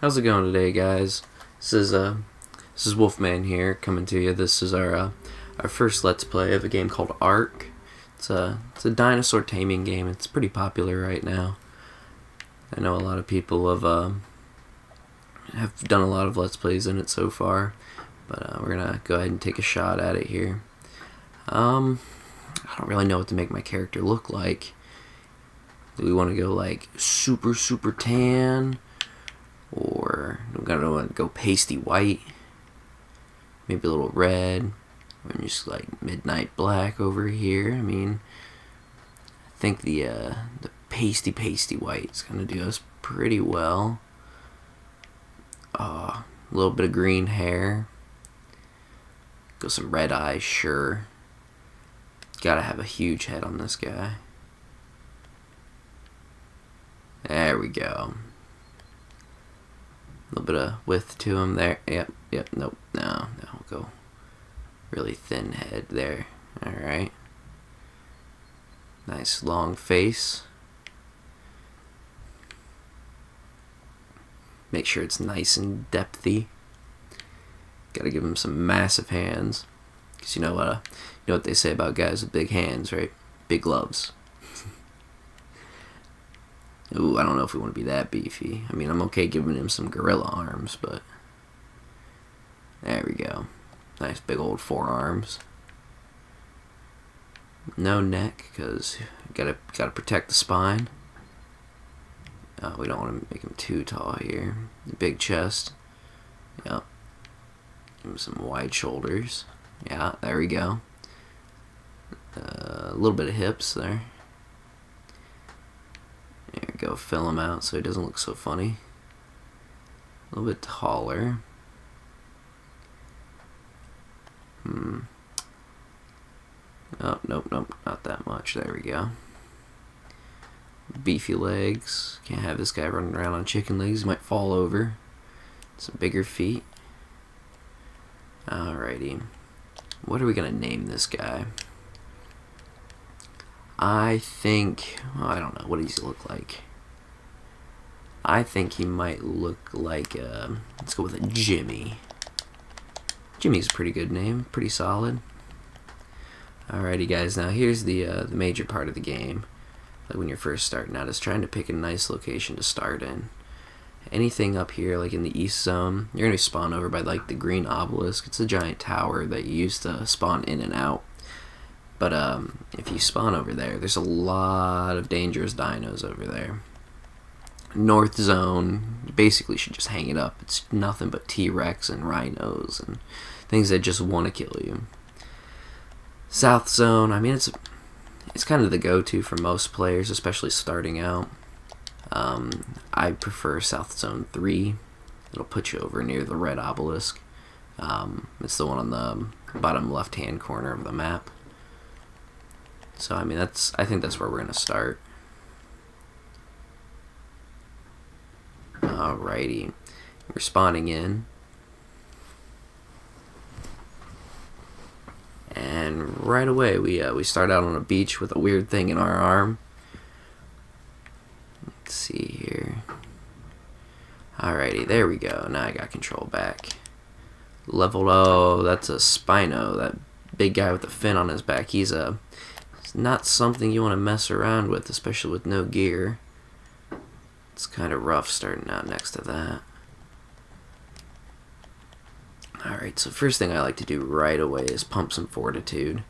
How's it going today, guys? This is Wolfman here coming to you. This is our first Let's Play of a game called Ark. It's a dinosaur taming game. It's pretty popular right now. I know a lot of people have done a lot of Let's Plays in it so far, but we're gonna go ahead and take a shot at it here. I don't really know what to make my character look like. Do we want to go like super tan, or we're gonna want to go pasty white, maybe a little red, or just like midnight black over here? I mean, I think the pasty white is gonna do us pretty well. A little bit of green hair. Go some red eyes, sure. Gotta have a huge head on this guy. There we go. A little bit of width to him there. Yep, nope, no, we'll go really thin head there. Alright. Nice long face. Make sure it's nice and depthy. Gotta give him some massive hands. Because you know what they say about guys with big hands, right? Big gloves. Ooh, I don't know if we want to be that beefy. I mean, I'm okay giving him some gorilla arms, but there we go. Nice big old forearms. No neck, because gotta protect the spine. We don't want to make him too tall here. Big chest. Yep. Give him some wide shoulders. Yeah, there we go. A little bit of hips there. There we go, fill him out so he doesn't look so funny. A little bit taller. Oh, nope, not that much. There we go. Beefy legs. Can't have this guy running around on chicken legs. He might fall over. Some bigger feet. Alrighty. What are we going to name this guy? I think, well, I don't know, what does he look like? I think he might look like, let's go with a Jimmy. Jimmy's a pretty good name, pretty solid. Alrighty guys, now here's the major part of the game. Like when you're first starting out, is trying to pick a nice location to start in. Anything up here, like in the east zone, you're going to spawn over by like the green obelisk. It's a giant tower that you used to spawn in and out. But if you spawn over there, there's a lot of dangerous dinos over there. North zone, you basically should just hang it up. It's nothing but T-Rex and rhinos and things that just want to kill you. South zone, I mean, it's kind of the go-to for most players, especially starting out. I prefer South Zone 3. It'll put you over near the red obelisk. It's the one on the bottom left-hand corner of the map. So, I mean, I think that's where we're going to start. Alrighty. We're spawning in. And right away, we start out on a beach with a weird thing in our arm. Let's see here. Alrighty, there we go. Now I got control back. Level, oh, that's a Spino. That big guy with the fin on his back. He's not something you want to mess around with, especially with no gear. It's kind of rough starting out next to that. Alright, so first thing I like to do right away is pump some Fortitude.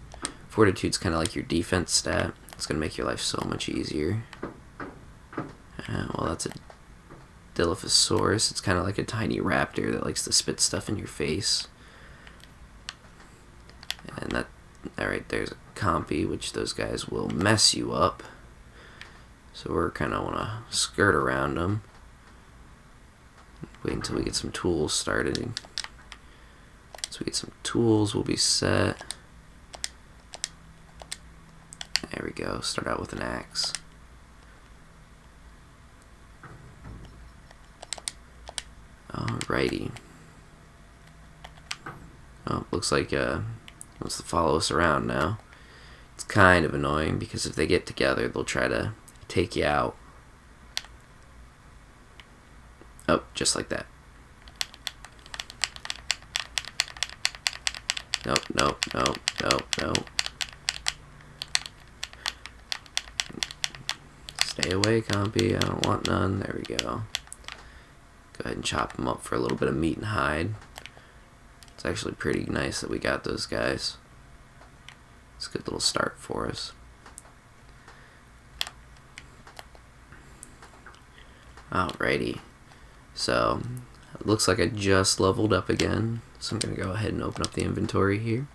Fortitude's kind of like your defense stat. It's going to make your life so much easier. Well, that's a Dilophosaurus. It's kind of like a tiny raptor that likes to spit stuff in your face. And alright, there's a Compy, which those guys will mess you up. So we're kind of want to skirt around them. Wait until we get some tools started. So we get some tools, we'll be set. There we go, start out with an axe. Alrighty. Oh, looks like he wants to follow us around now. It's kind of annoying because if they get together, they'll try to take you out. Oh, just like that. Nope, nope, nope, nope, nope. Stay away, compy. I don't want none. There we go. Go ahead and chop them up for a little bit of meat and hide. It's actually pretty nice that we got those guys. It's a good little start for us. Alrighty. So, it looks like I just leveled up again. So I'm going to go ahead and open up the inventory here.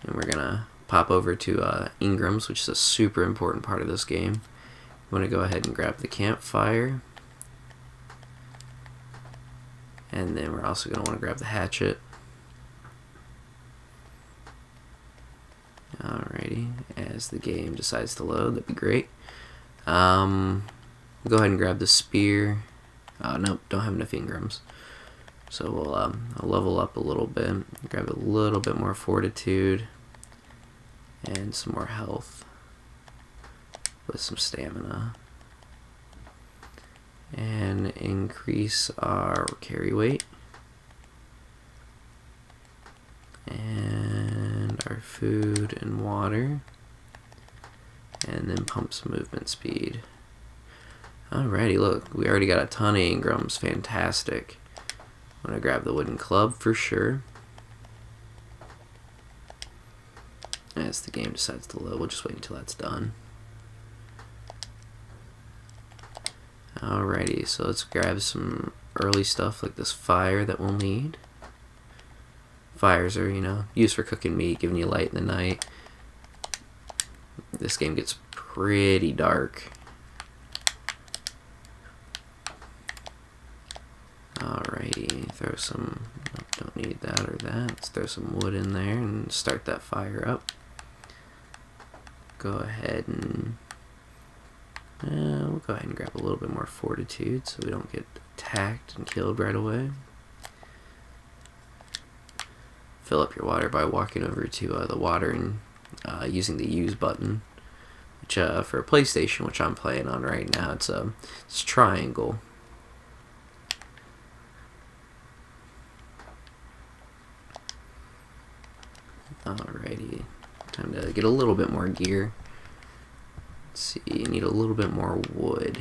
And we're going to pop over to Ingram's, which is a super important part of this game. We want to go ahead and grab the campfire. And then we're also going to want to grab the hatchet. Alrighty, as the game decides to load, that'd be great. We'll go ahead and grab the spear. Nope, don't have enough Ingrams. So we'll I'll level up a little bit, grab a little bit more fortitude, and some more health with some stamina. And increase our carry weight and our food and water, and then pump some movement speed. Alrighty, look, we already got a ton of Ingrams. Fantastic. I'm gonna grab the wooden club for sure. As the game decides to load, we'll just wait until that's done. Alrighty, so let's grab some early stuff like this fire that we'll need. Fires are, you know, used for cooking meat, giving you light in the night. This game gets pretty dark. Alrighty, throw some, don't need that or that. Let's throw some wood in there and start that fire up. Go ahead and we'll go ahead and grab a little bit more fortitude so we don't get attacked and killed right away. Fill up your water by walking over to the water and using the use button, which for a PlayStation, which I'm playing on right now, it's triangle. Alrighty, time to get a little bit more gear. Let's see, you need a little bit more wood.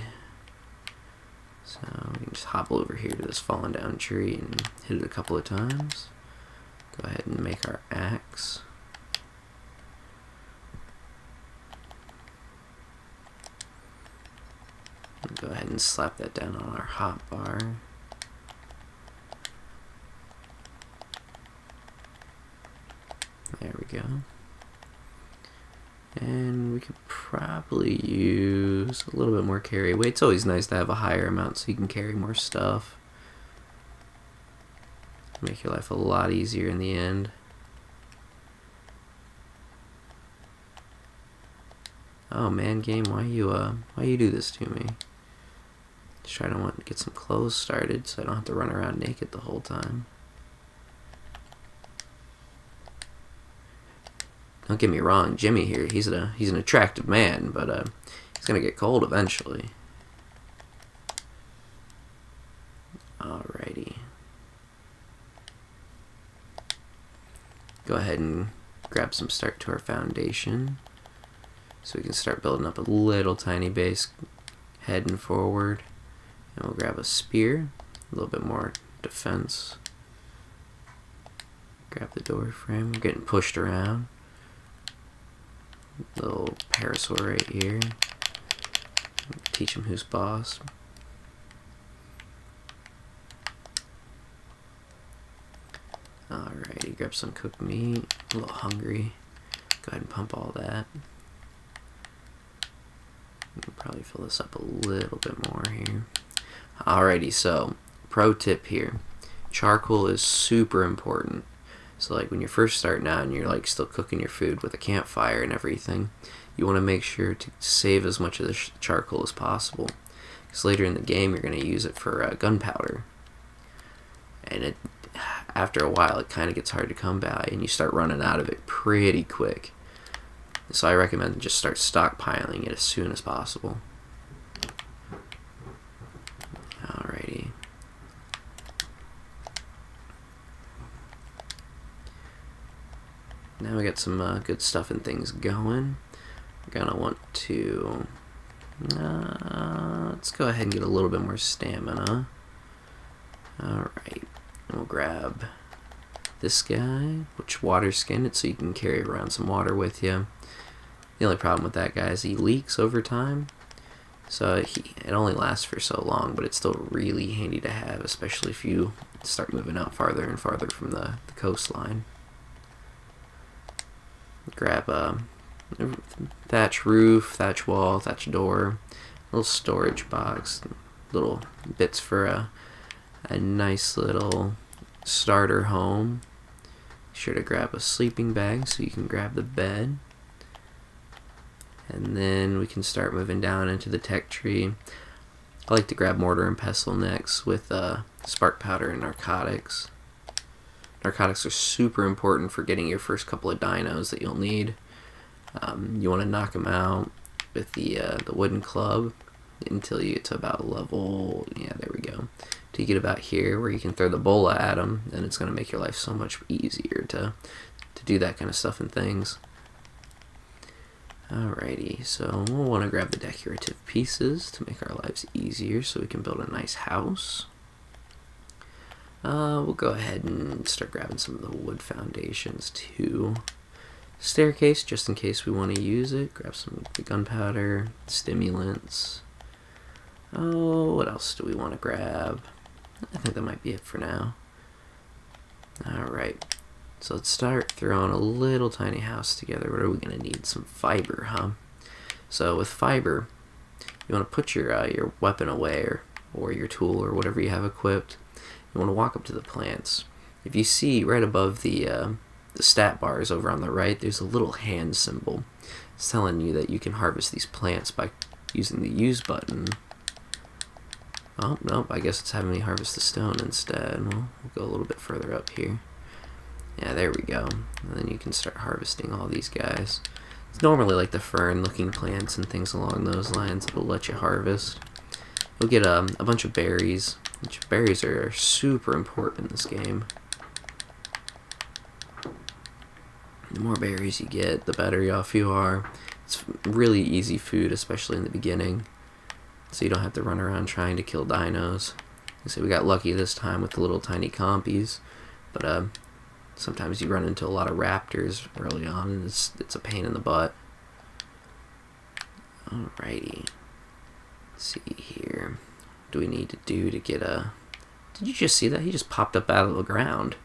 So we can just hop over here to this fallen down tree and hit it a couple of times. Go ahead and make our axe. Go ahead and slap that down on our hot bar. There we go. And we could probably use a little bit more carry weight. It's always nice to have a higher amount so you can carry more stuff. Make your life a lot easier in the end. Oh man, game, why you do this to me? Just trying to get some clothes started so I don't have to run around naked the whole time. Don't get me wrong, Jimmy here, he's an attractive man, but he's gonna get cold eventually. Alrighty. Go ahead and grab some start to our foundation so we can start building up a little tiny base heading forward. And we'll grab a spear, a little bit more defense. Grab the door frame, we're getting pushed around. Little parasaur right here. Teach him who's boss. Alrighty, grab some cooked meat. A little hungry. Go ahead and pump all that. We'll probably fill this up a little bit more here. Alrighty, so pro tip here. Charcoal is super important. So like when you're first starting out and you're like still cooking your food with a campfire and everything, you want to make sure to save as much of the charcoal as possible. Because later in the game you're going to use it for gunpowder. And after a while it kind of gets hard to come by and you start running out of it pretty quick. So I recommend just start stockpiling it as soon as possible. Alrighty. we got some good stuff and things going. We're gonna want to let's go ahead and get a little bit more stamina. Alright, we'll grab this guy, which water skin it so you can carry around some water with you. The only problem with that guy is he leaks over time, so it only lasts for so long, but it's still really handy to have, especially if you start moving out farther and farther from the coastline. Grab a thatch roof, thatch wall, thatch door, little storage box, little bits for a nice little starter home. Be sure to grab a sleeping bag so you can grab the bed. And then we can start moving down into the tech tree. I like to grab mortar and pestle next with spark powder and narcotics. Narcotics are super important for getting your first couple of dinos that you'll need. You want to knock them out with the wooden club until you get to about level, yeah, there we go. Till you get about here where you can throw the bola at them, and it's going to make your life so much easier to do that kind of stuff and things. Alrighty, so we'll want to grab the decorative pieces to make our lives easier so we can build a nice house. We'll go ahead and start grabbing some of the wood foundations too. Staircase, just in case we want to use it. Grab some of the gunpowder, stimulants. Oh, what else do we want to grab? I think that might be it for now. Alright. So let's start throwing a little tiny house together. What are we going to need? Some fiber, huh? So with fiber, you want to put your weapon away or your tool or whatever you have equipped. You want to walk up to the plants. If you see right above the stat bars over on the right, there's a little hand symbol. It's telling you that you can harvest these plants by using the use button. Oh, nope, I guess it's having me harvest the stone instead. We'll go a little bit further up here. Yeah, there we go. And then you can start harvesting all these guys. It's normally like the fern-looking plants and things along those lines that will let you harvest. You'll get a bunch of berries, which berries are super important in this game. The more berries you get, the better off you are. It's really easy food, especially in the beginning, so you don't have to run around trying to kill dinos. So we got lucky this time with the little tiny compies, but sometimes you run into a lot of raptors early on, and it's a pain in the butt. Alrighty. Let's see here. What do we need to do to get a... Did you just see that? He just popped up out of the ground.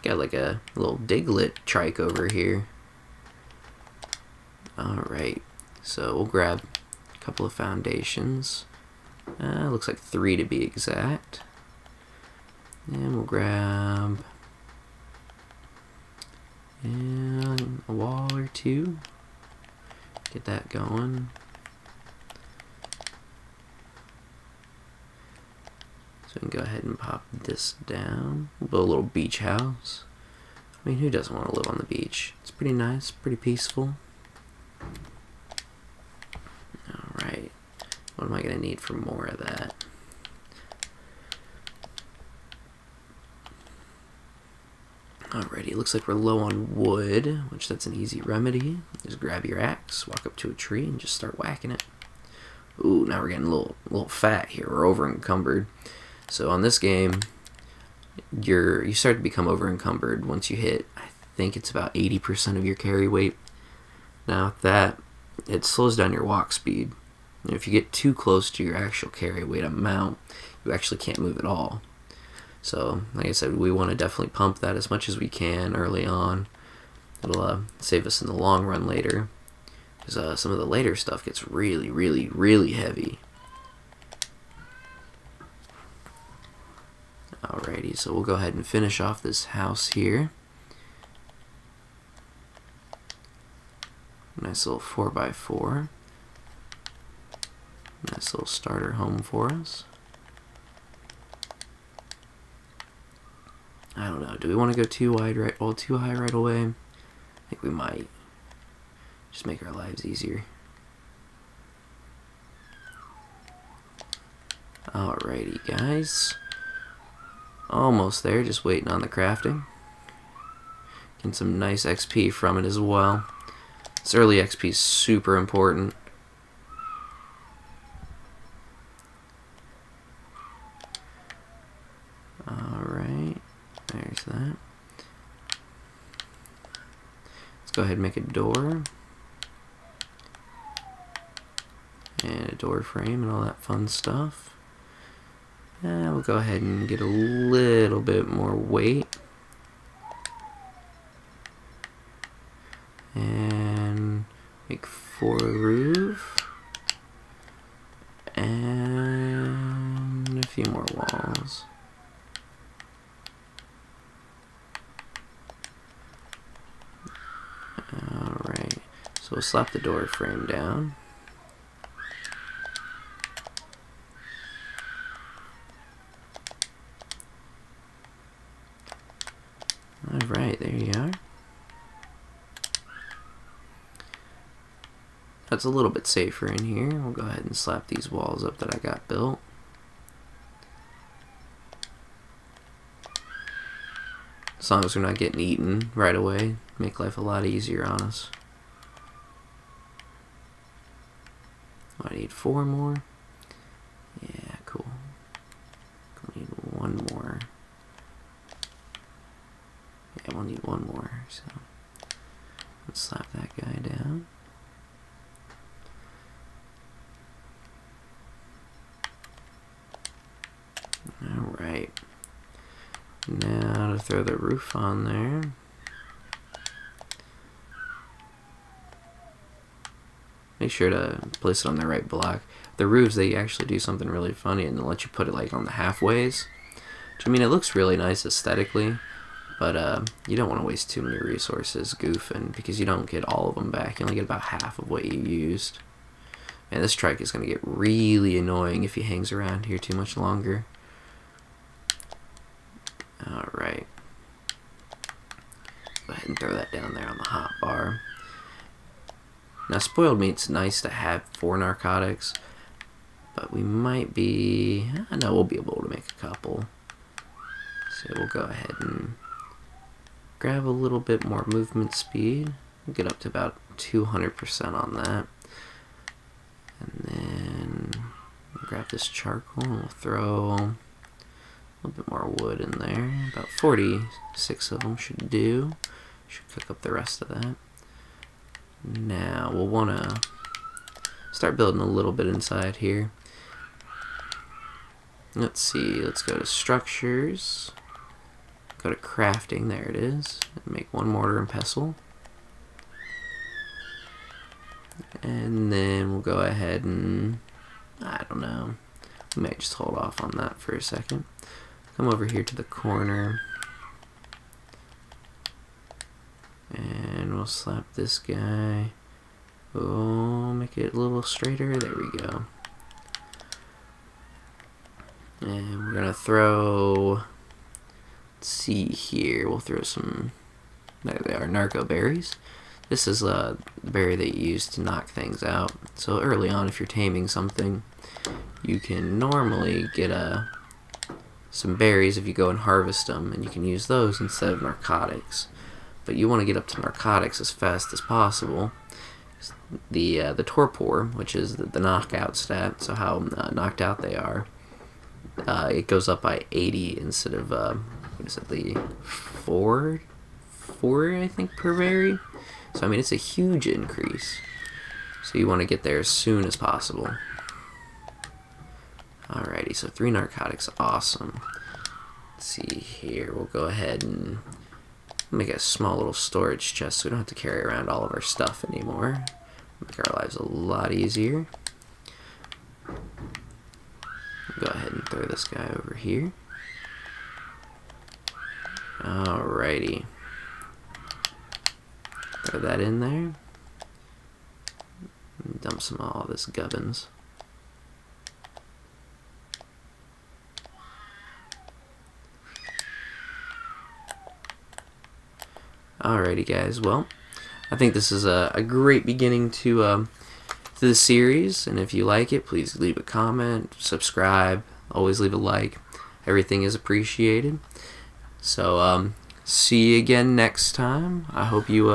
Got like a little diglet trike over here. Alright. So we'll grab a couple of foundations. Looks like 3 to be exact. And we'll grab... and a wall or two. Get that going. So we can go ahead and pop this down. We'll build a little beach house. I mean, who doesn't want to live on the beach? It's pretty nice, pretty peaceful. Alright. What am I going to need for more of that? Alrighty, it looks like we're low on wood, which that's an easy remedy. Just grab your axe, walk up to a tree, and just start whacking it. Ooh, now we're getting a little fat here. We're over encumbered. So on this game, you start to become over encumbered once you hit, I think it's about 80% of your carry weight. Now with that, it slows down your walk speed. And if you get too close to your actual carry weight amount, you actually can't move at all. So, like I said, we want to definitely pump that as much as we can early on. It'll save us in the long run later, because some of the later stuff gets really, really, really heavy. Alrighty, so we'll go ahead and finish off this house here. Nice little 4x4. Nice little starter home for us. I don't know, do we want to go too high right away? I think we might. Just make our lives easier. Alrighty, guys. Almost there, just waiting on the crafting. Getting some nice XP from it as well. This early XP is super important. Alright, there's that. Let's go ahead and make a door. And a door frame and all that fun stuff. And we'll go ahead and get a little bit more weight. And make 4 roof. And a few more walls. Alright, so we'll slap the door frame down. Alright, there you are. That's a little bit safer in here. We'll go ahead and slap these walls up that I got built. As long as we're not getting eaten right away, make life a lot easier on us. I need 4 more. Yeah, cool. I need 1 more. Yeah, we'll need 1 more. So let's slap that guy down. Alright. Now to throw the roof on there. Make sure to place it on the right block. The roofs, they actually do something really funny and they'll let you put it like on the halfways. Which, I mean, it looks really nice aesthetically, but you don't want to waste too many resources goofing because you don't get all of them back. You only get about half of what you used. And this trike is going to get really annoying if he hangs around here too much longer. Alright. Go ahead and throw that down there on the hot bar. Now, spoiled meat's nice to have for narcotics, but we might be... no, we'll be able to make a couple. So we'll go ahead and grab a little bit more movement speed. We'll get up to about 200% on that. And then we'll grab this charcoal and we'll throw a little bit more wood in there. About 46 of them should do. Should cook up the rest of that. Now we'll want to start building a little bit inside here. Let's see, let's go to structures, go to crafting, there it is, and make 1 mortar and pestle. And then we'll go ahead and, I don't know, we might just hold off on that for a second. Come over here to the corner. And we'll slap this guy. Oh, make it a little straighter. There we go. And we're gonna throw, let's see here, we'll throw some, there they are, narco berries. This is the berry that you use to knock things out. So early on, if you're taming something, you can normally get some berries if you go and harvest them, and you can use those instead of narcotics. But you want to get up to narcotics as fast as possible. The torpor, which is the knockout stat, so how knocked out they are, it goes up by 80 instead of what is it, the 4 I think per berry. So I mean, it's a huge increase. So you want to get there as soon as possible. Alrighty, so 3 narcotics, awesome. Let's see here, we'll go ahead and make a small little storage chest so we don't have to carry around all of our stuff anymore. Make our lives a lot easier. Go ahead and throw this guy over here. Alrighty. Throw that in there. And dump some of all this gubbins. Alrighty guys, well, I think this is a great beginning to the series, and if you like it, please leave a comment, subscribe, always leave a like. Everything is appreciated. So, see you again next time. I hope you